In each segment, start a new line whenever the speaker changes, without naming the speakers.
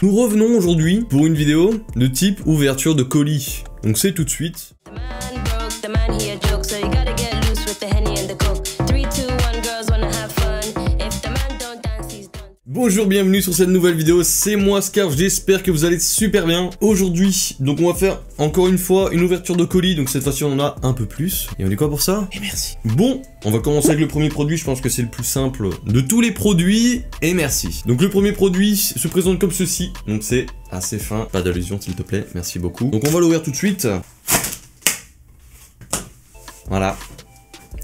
Nous revenons aujourd'hui pour une vidéo de type ouverture de colis. Donc c'est tout de suite. Bonjour, bienvenue sur cette nouvelle vidéo, c'est moi Scarf, j'espère que vous allez super bien. Aujourd'hui, donc on va faire encore une fois une ouverture de colis, donc cette fois-ci on en a un peu plus. Et on dit quoi pour ça? Et merci. Bon, on va commencer avec le premier produit, je pense que c'est le plus simple de tous les produits, et merci. Donc le premier produit se présente comme ceci, donc c'est assez fin, pas d'allusion s'il te plaît, merci beaucoup. Donc on va l'ouvrir tout de suite. Voilà.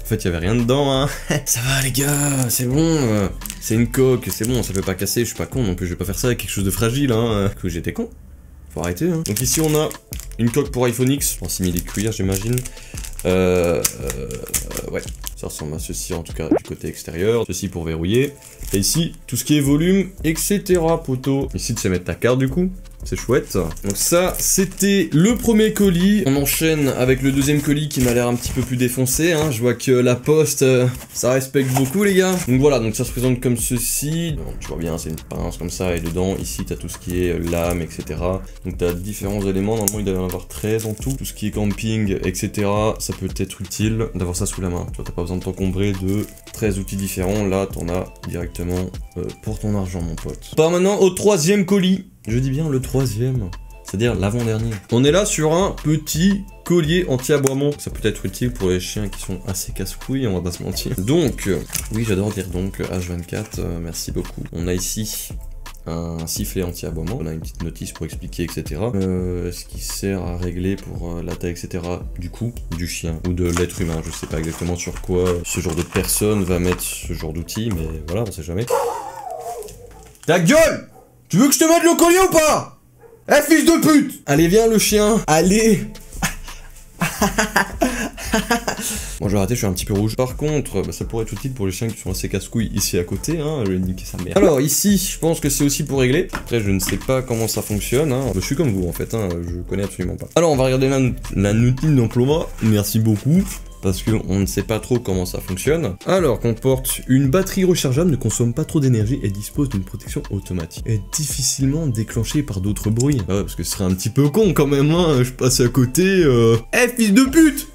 En fait, il y avait rien dedans, hein. Ça va, les gars, c'est bon. C'est une coque, c'est bon, ça peut pas casser, je suis pas con, donc je vais pas faire ça avec quelque chose de fragile, hein. Que j'étais con. Faut arrêter, hein. Donc ici, on a une coque pour iPhone X, en simili cuir, j'imagine. Ouais, ça ressemble à ceci, en tout cas, du côté extérieur. Ceci pour verrouiller. Et ici, tout ce qui est volume, etc., poteau. Ici, tu sais mettre ta carte, du coup. C'est chouette. Donc ça, c'était le premier colis. On enchaîne avec le deuxième colis qui m'a l'air un petit peu plus défoncé, hein. Je vois que la poste, ça respecte beaucoup, les gars. Donc voilà, donc ça se présente comme ceci. Donc, tu vois bien, c'est une pince comme ça. Et dedans, ici, t'as tout ce qui est lame, etc. Donc t'as différents éléments. Normalement, il doit y en avoir 13 en tout. Tout ce qui est camping, etc. Ça peut être utile d'avoir ça sous la main. Tu vois, t'as pas besoin de t'encombrer de 13 outils différents. Là, t'en as directement pour ton argent, mon pote. On part maintenant au troisième colis. Je dis bien le troisième, c'est-à-dire l'avant-dernier. On est là sur un petit collier anti-aboiement. Ça peut être utile pour les chiens qui sont assez casse-couilles, on va pas se mentir. Donc, oui, j'adore dire donc H24, merci beaucoup. On a ici un sifflet anti-aboiement. On a une petite notice pour expliquer, etc. Ce qui sert à régler pour la taille, etc. du cou du chien ou de l'être humain. Je sais pas exactement sur quoi ce genre de personne va mettre ce genre d'outil, mais voilà, on sait jamais. Ta gueule! Tu veux que je te mette le collier ou pas? Eh, fils de pute! Allez, viens le chien! Allez! Bon, je vais arrêter, je suis un petit peu rouge. Par contre, bah, ça pourrait être utile pour les chiens qui sont assez casse-couilles ici à côté, hein. Je vais niquer sa mère. Alors, ici, je pense que c'est aussi pour régler. Après, je ne sais pas comment ça fonctionne, hein. Je suis comme vous, en fait, hein. Je connais absolument pas. Alors, on va regarder la notice d'emploi. Merci beaucoup. Parce qu'on ne sait pas trop comment ça fonctionne. Alors, comporte une batterie rechargeable, ne consomme pas trop d'énergie et dispose d'une protection automatique. Est difficilement déclenchée par d'autres bruits. Ah ouais, parce que ce serait un petit peu con quand même, hein. Je passe à côté, Eh, fils de pute!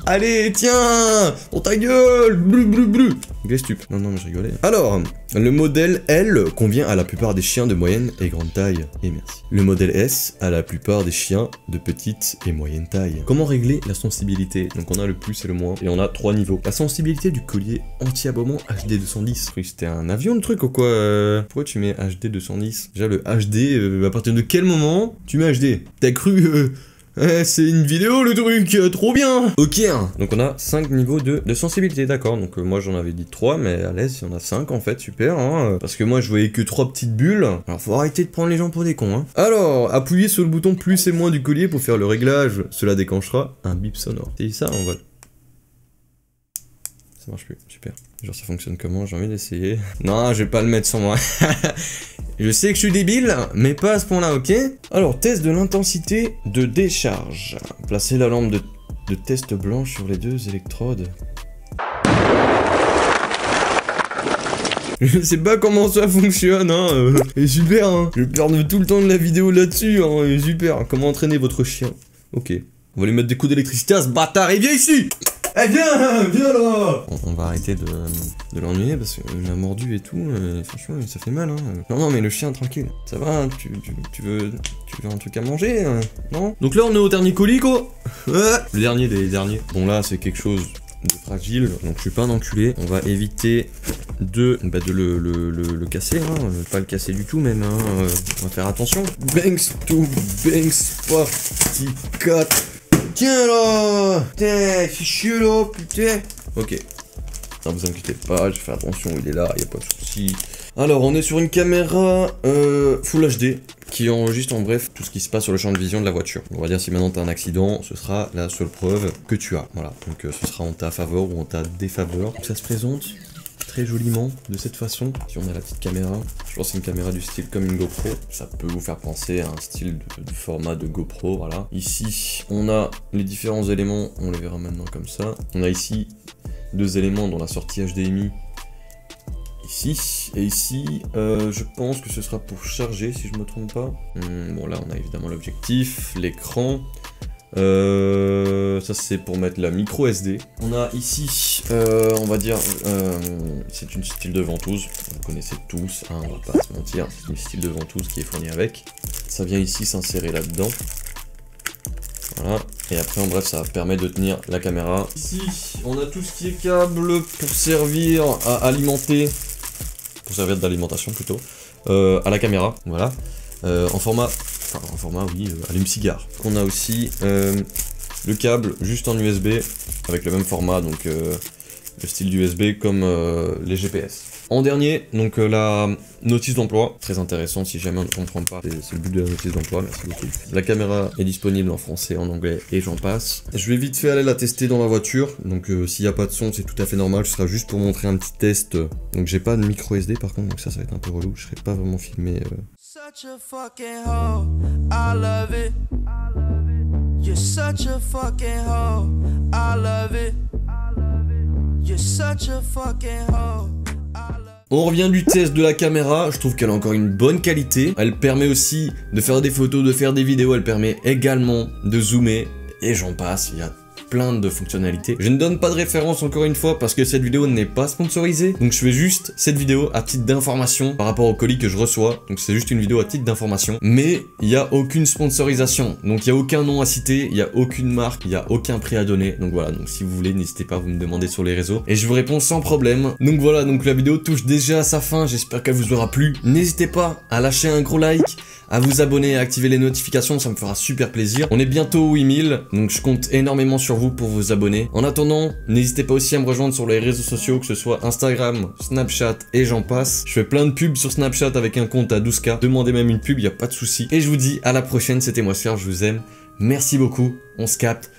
Allez, tiens! Dans ta gueule! Blu blu blu! Glestup. Non, non, mais je rigolais. Alors, le modèle L convient à la plupart des chiens de moyenne et grande taille. Et merci. Le modèle S à la plupart des chiens de petite et moyenne taille. Comment régler la sensibilité? Donc on a le plus et le moins. Et on a 3 niveaux. La sensibilité du collier anti-aboiement HD 210. Oui, c'était un avion le truc ou quoi? Pourquoi tu mets HD 210? Déjà le HD, à partir de quel moment tu mets HD? T'as cru... c'est une vidéo le truc, trop bien. Ok, donc on a 5 niveaux de sensibilité, d'accord. Donc moi j'en avais dit 3, mais à l'aise il y en a 5 en fait, super, hein. Parce que moi je voyais que 3 petites bulles. Alors faut arrêter de prendre les gens pour des cons, hein. Alors, appuyez sur le bouton plus et moins du collier pour faire le réglage. Cela déclenchera un bip sonore. C'est ça, on va... Ça marche plus, super. Genre ça fonctionne comment? J'ai envie d'essayer. Non, je vais pas le mettre sans moi. Je sais que je suis débile, mais pas à ce point-là, ok? Alors, test de l'intensité de décharge. Placez la lampe de test blanche sur les 2 électrodes. Je sais pas comment ça fonctionne, hein. Et super, hein. Je perds tout le temps de la vidéo là-dessus, hein. Et super. Comment entraîner votre chien? Ok. On va lui mettre des coups d'électricité à ce bâtard. Et viens ici! Eh, viens là! On va arrêter de l'ennuyer parce qu'il m'a mordu et tout, franchement ça fait mal, hein. Non mais le chien tranquille, ça va, tu veux un truc à manger, non? Donc là on est au dernier colis quoi. Le dernier des derniers. Bon là c'est quelque chose de fragile, donc je suis pas un enculé. On va éviter de le casser, hein, pas le casser du tout même, hein. On va faire attention. Banks to Banks partie 4. Tiens là! Putain, c'est chiant là, putain! Ok. Non, vous inquiétez pas, je fais attention, il est là, y a pas de souci. Alors, on est sur une caméra Full HD qui enregistre en bref tout ce qui se passe sur le champ de vision de la voiture. On va dire si maintenant t'as un accident, ce sera la seule preuve que tu as. Voilà, donc ce sera en ta faveur ou en ta défaveur. Donc ça se présente très joliment de cette façon. Si on a la petite caméra, je pense que c'est une caméra du style comme une GoPro, ça peut vous faire penser à un style de format de GoPro, voilà. Ici, on a les différents éléments, on les verra maintenant comme ça. On a ici 2 éléments dont la sortie HDMI ici, et ici, je pense que ce sera pour charger, si je me trompe pas. Bon, là, on a évidemment l'objectif, l'écran. Ça, c'est pour mettre la micro SD. On a ici, on va dire, c'est une style de ventouse. Vous connaissez tous, hein, on va pas se mentir. C'est une style de ventouse qui est fournie avec. Ça vient ici s'insérer là-dedans. Voilà, et après en bref ça permet de tenir la caméra. Ici on a tout ce qui est câble pour servir à alimenter, pour servir d'alimentation plutôt, à la caméra, voilà, en format oui, allume-cigare. On a aussi le câble juste en USB, avec le même format, donc le style d'USB comme les GPS. En dernier, donc la notice d'emploi, très intéressant si jamais on ne comprend pas, c'est le but de la notice d'emploi, merci beaucoup. La caméra est disponible en français, en anglais et j'en passe. Je vais vite fait aller la tester dans la voiture, donc s'il n'y a pas de son c'est tout à fait normal, ce sera juste pour montrer un petit test. Donc j'ai pas de micro SD par contre, donc ça va être un peu relou, je serai pas vraiment filmé.
Such a fucking hoe, I love it. You're such a fucking hoe, I love it. You're such a fucking hoe.
On revient du test de la caméra, je trouve qu'elle a encore une bonne qualité. Elle permet aussi de faire des photos, de faire des vidéos, elle permet également de zoomer, et j'en passe, il y a plein de fonctionnalités. Je ne donne pas de référence encore une fois parce que cette vidéo n'est pas sponsorisée, donc je fais juste cette vidéo à titre d'information par rapport aux colis que je reçois, donc c'est juste une vidéo à titre d'information, mais il n'y a aucune sponsorisation, donc il n'y a aucun nom à citer, il n'y a aucune marque, il n'y a aucun prix à donner, donc voilà, donc si vous voulez n'hésitez pas à vous me demander sur les réseaux et je vous réponds sans problème. Donc voilà, donc la vidéo touche déjà à sa fin, j'espère qu'elle vous aura plu, n'hésitez pas à lâcher un gros like, à vous abonner et à activer les notifications, ça me fera super plaisir. On est bientôt aux 8000, donc je compte énormément sur vous pour vous abonner. En attendant, n'hésitez pas aussi à me rejoindre sur les réseaux sociaux, que ce soit Instagram, Snapchat et j'en passe. Je fais plein de pubs sur Snapchat avec un compte à 12K. Demandez même une pub, y a pas de souci. Et je vous dis à la prochaine, c'était moi Serge, je vous aime. Merci beaucoup, on se capte.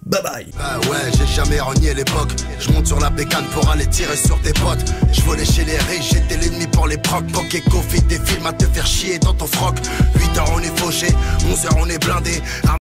Bye bye.
Ah ouais, j'ai jamais renié l'époque. Je monte sur la bécane pour aller tirer sur tes potes. Je volais chez les riches, j'étais l'ennemi pour les procs. Poké, Kofi, des films à te faire chier dans ton froc. 8 heures on est fauché, 11 heures on est blindé.